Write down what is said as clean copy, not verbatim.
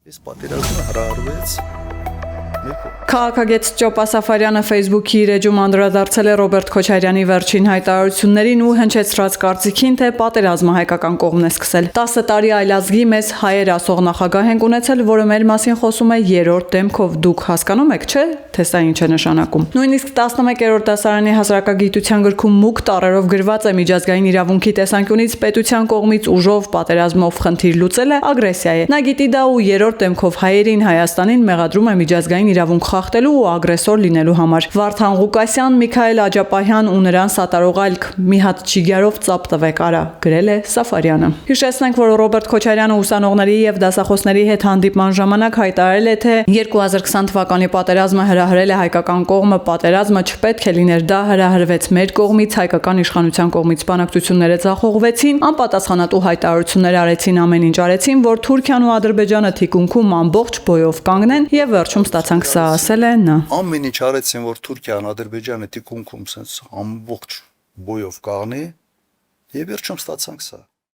Այս պատերազմը հրահրվեց Քաղաքագետ Ճոպա Սաֆարյանը Facebook-ի իր էջում անդրադարձել է Ռոբերտ Քոչարյանի վերջին հայտարարություններին ու հնչեցրած կարծիքին, թե պատերազմը հայկական կողմն է սկսել։ 10 տարի այլազգի մեզ հայեր ասող նախագահ ենք ունեցել, որը մեր մասին խոսում է երրորդ դեմքով։ Դուք հասկանում եք, չէ՞, թե սա ինչ է նշանակում։ Նույնիսկ 11-րդ դասարանի հասարակագիտության գրքում մուգ տառերով գրված է միջազգային իրավունքի տեսանկյունից պետության կողմից ուժով պատերազմով խնդիր լուծելը ագրեսիա է։ Նա գիտի դա ու երրորդ դեմքով հայերին, Հայաստանին մեղադրում է միջազգային իրավունք խախտելու ու ագրեսոր լինելու համար։ Վարդան Ղուկասյան, Միքայել Աջապահյան ու նրան սատարող այլք մի հատ ճիգարով ծափ տվեք արա, գրել է Սաֆարյանը։ Հիշեցնենք, որ Ռոբերտ Քոչարյանը ուսանողների եւ դասախոսների հետ հանդիպման ժամանակ հայտարարել է, թե 2020 թվականի պատերազմը հրահրել է հայկական կողմը, պատերազմը չպետք է լիներ, դա հրահրվեց մեր կողմից, հայկական իշխանության կողմից բանակցությունները ձախողվեցին, անպատասխանատու հայտարարություններ արեցին, ամեն ինչ արեցին, որ Թուրքիան ու Ադրբեջանը թիկունքում ամբողջ բոյով կանգնեն եւ վերջում ստացանք սա, ասել է նա։ Ամեն ինչ արեցին, որ Թուրքիան, Ադրբեջանը թիկունքում sense ամբողջ բոյով կաղնի եւ վերջում ստացանք սա։